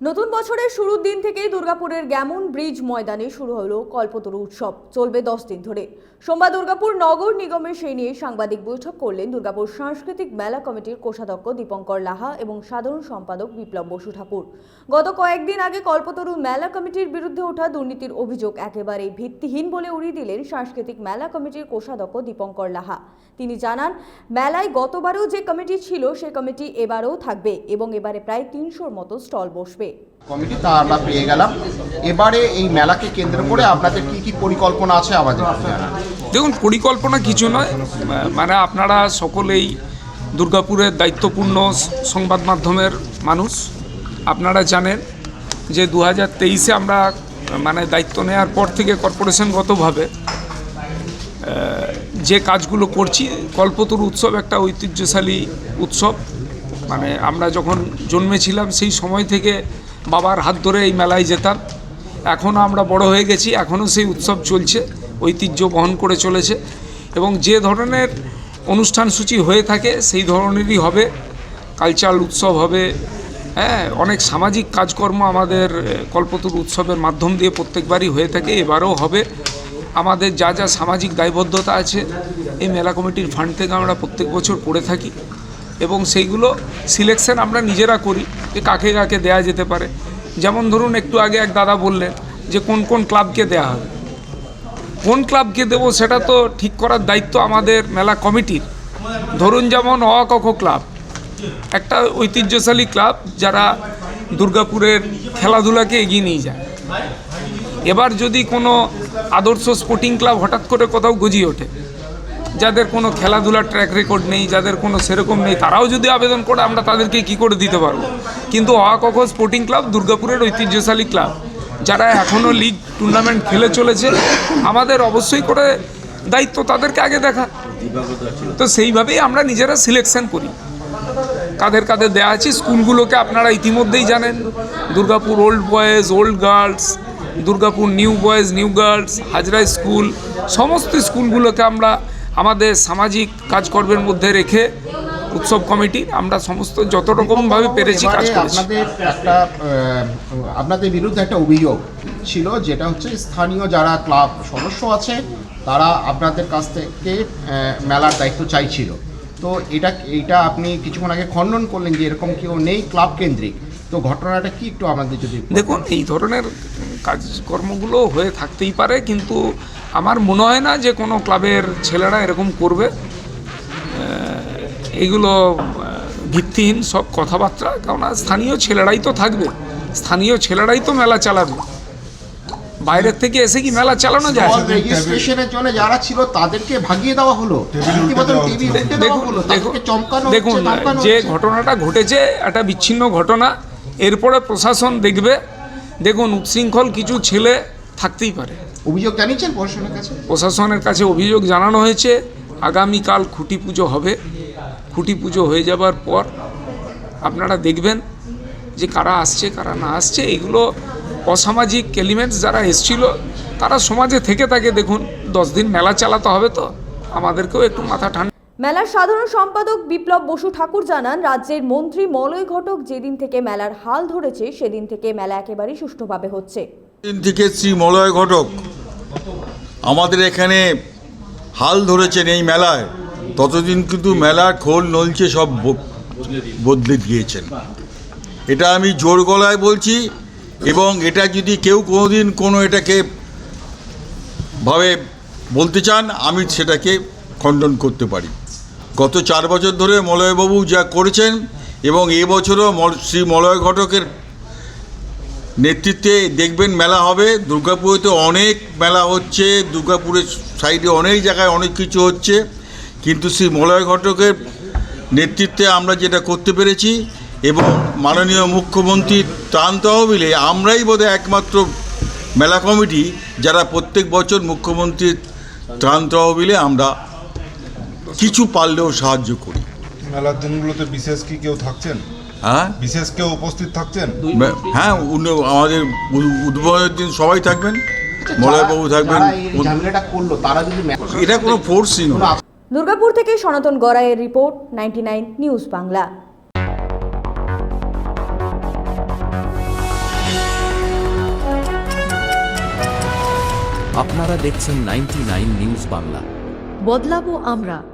নতুন বছরের শুরুর দিন থেকেই দুর্গাপুরের গ্যামন ব্রিজ ময়দানে শুরু হলো কল্পতরু উৎসব। চলবে 10 দিন ধরে। সোমবার দুর্গাপুর নগর নিগমের সেই নিয়ে সাংবাদিক বৈঠক করলেন দুর্গাপুর সাংস্কৃতিক মেলা কমিটির কোষাধ্যক্ষ দীপঙ্কর লাহা এবং সাধারণ সম্পাদক বিপ্লব বসু ঠাকুর। গত কয়েকদিন আগে কল্পতরু মেলা কমিটির বিরুদ্ধে ওঠা দুর্নীতির অভিযোগ একেবারে ভিত্তিহীন বলে উড়িয়ে দিলেন সাংস্কৃতিক মেলা কমিটির কোষাধ্যক্ষ দীপঙ্কর লাহা। তিনি জানান, মেলায় গতবারও যে কমিটি ছিল সে কমিটি এবারেও থাকবে এবং এবারে প্রায় 300-র মতো স্টল বসবে। কমিটি তা আমরা পেয়ে গেলাম। এবারে এই মেলাকে কেন্দ্র করে আপনাদের কি কি পরিকল্পনা আছে আমাদের জানান। দেখুন, পরিকল্পনা কিছু নয়, মানে আপনারা সকলেই দুর্গাপুরের দায়িত্বপূর্ণ সংবাদ মাধ্যমের মানুষ। আপনারা জানেন যে 2023-এ আমরা দায়িত্ব নেওয়ার পর থেকে কর্পোরেশনগতভাবে যে কাজগুলো করছি, কল্পতরু উৎসব একটা ঐতিহ্যশালী উৎসব। আমরা যখন জন্মেছিলাম সেই সময় থেকে বাবার হাত ধরে এই মেলায় যেতাম। এখনও আমরা বড় হয়ে গেছি, এখনও সেই উৎসব চলছে, ঐতিহ্য বহন করে চলেছে এবং যে ধরনের অনুষ্ঠানসূচি হয়ে থাকে সেই ধরনেরই হবে। কালচারাল উৎসব হবে, অনেক সামাজিক কাজকর্ম আমাদের কল্পতরু উৎসবের মাধ্যম দিয়ে প্রত্যেকবারই হয়ে থাকে, এবারেও হবে। আমাদের যা যা সামাজিক দায়বদ্ধতা আছে এই মেলা কমিটির ফান্ড থেকে আমরা প্রত্যেক বছর করে থাকি এবং সেইগুলো সিলেকশন আমরা নিজেরা করি যে কাকে কাকে দেয়া যেতে পারে। যেমন ধরুন, একটু আগে এক দাদা বললেন যে কোন কোন ক্লাবকে দেয়া হবে। কোন ক্লাবকে দেবো সেটা তো ঠিক করার দায়িত্ব আমাদের মেলা কমিটির। ধরুন, যেমন অ ক খ ক্লাব একটা ঐতিহ্যশালী ক্লাব, যারা দুর্গাপুরের খেলাধুলাকে এগিয়ে নিয়ে যায়। এবার যদি কোনো আদর্শ স্পোর্টিং ক্লাব হঠাৎ করে কোথাও গজিয়ে ওঠে, যাদের কোনো খেলাধুলার ট্র্যাক রেকর্ড নেই, যাদের কোনো সেরকম নেই, তারাও যদি আবেদন করে আমরা তাদেরকে কি করে দিতে পারবো। কিন্তু অ ক খ স্পোর্টিং ক্লাব দুর্গাপুরের ঐতিহ্যশালী ক্লাব, যারা এখনও লিগ টুর্নামেন্ট খেলে চলেছে, আমাদের অবশ্যই করে দায়িত্ব তাদেরকে আগে দেখা। তো সেইভাবেই আমরা নিজেরা সিলেকশন করি কাদের কাদের দেওয়া আছে। স্কুলগুলোকে আপনারা ইতিমধ্যেই জানেন, Durgapur old boys, old girls, Durgapur new boys, new girls, Hazra school, সমস্ত স্কুলগুলোকে আমরা আমাদের সামাজিক কাজকর্মের মধ্যে রেখে উৎসব কমিটি আমরা সমস্ত যত রকমভাবে পেরেছি কাজ করেছি। আপনাদের বিরুদ্ধে একটা অভিযোগ ছিল, যেটা হচ্ছে স্থানীয় যারা ক্লাব সদস্য আছে তারা আপনাদের কাছ থেকে মেলার দায়িত্ব চাইছিল। তো এটা আপনি কিছুক্ষণ আগে খণ্ডন করলেন যে এরকম কেউ নেই ক্লাব কেন্দ্রিক। তো ঘটনাটা কি একটু আমাদের যদি দেখুন, এই ধরনের কাজকর্মগুলো হয়ে থাকতেই পারে, কিন্তু আমার মনে হয় না যে কোনো ক্লাবের ছেলেরা এরকম করবে। এইগুলো ভিত্তিহীন সব কথাবার্তা, কারণ স্থানীয় ছেলেরাই তো থাকবে, স্থানীয় ছেলেরাই তো মেলা চালাবে। বাইরের থেকে এসে কি মেলা চালানো যায়? রেজিস্ট্রেশনের জন্য যারা ছিল তাদেরকে ভাগিয়ে দেওয়া হলো। দেখুন, যে ঘটনাটা ঘটেছে একটা বিচ্ছিন্ন ঘটনা, এরপরে প্রশাসন দেখবে। দেখুন, উচ্ছৃঙ্খল কিছু ছেলে থাকতেই পারে। অভিযোগ জানিয়েছেন প্রশাসনের কাছে? প্রশাসনের কাছে অভিযোগ জানানো হয়েছে। আগামীকাল খুঁটি পুজো হবে। খুঁটি পুজো হয়ে যাবার পর আপনারা দেখবেন যে কারা আসছে কারা না আসছে। এগুলো অসামাজিক এলিমেন্টস যারা এসছিল তারা সমাজে থেকে থাকে। দেখুন, 10 দিন মেলা চালাতে হবে, তো আমাদেরকেও একটু মাথা ঠান্ডা। মেলার সাধারণ সম্পাদক বিপ্লব বসু ঠাকুর জানান, রাজ্যের মন্ত্রী মলয় ঘটক যেদিন থেকে মেলার হাল ধরেছে সেদিন থেকে মেলা একেবারেই সুষ্ঠুভাবে হচ্ছে। দিন থেকে শ্রী মলয় ঘটক আমাদের এখানে হাল ধরেছেন এই মেলায়, ততদিন কিন্তু মেলার খোল নলছে সব বদলে দিয়েছেন। এটা আমি জোর গলায় বলছি, এবং এটা যদি কেউ কোনোদিন এটাকে ভাবে বলতে চান, আমি সেটাকে খণ্ডন করতে পারি। গত 4 বছর ধরে মলয়বাবু যা করেছেন, এবং এবছরও শ্রী মলয় ঘটকের নেতৃত্বে দেখবেন মেলা হবে। দুর্গাপুরে তো অনেক মেলা হচ্ছে, দুর্গাপুরের সাইডে অনেক জায়গায় অনেক কিছু হচ্ছে, কিন্তু শ্রী মলয় ঘটকের নেতৃত্বে আমরা যেটা করতে পেরেছি, এবং মাননীয় মুখ্যমন্ত্রীর ত্রাণ তহবিলে আমরাই বোধহয় একমাত্র মেলা কমিটি যারা প্রত্যেক বছর মুখ্যমন্ত্রীর ত্রাণ তহবিলে আমরা কিছু পারলেও সাহায্য করি। মেলার দিনগুলোতে বিশেষ কি কেউ থাকছেন? হ্যাঁ, বিশেষ কেউ উপস্থিত থাকছেন? হ্যাঁ, আমাদের উদ্বোধনের দিন সবাই থাকবেন, মলয়বাবু থাকবেন। এটা কোনো ফোর্সই নয়। দুর্গাপুর থেকে সনাতন গড়াইয়ের রিপোর্ট, 99 নিউজ বাংলা। আপনারা দেখছেন 99 নিউজ বাংলা। বদলাবো আমরা।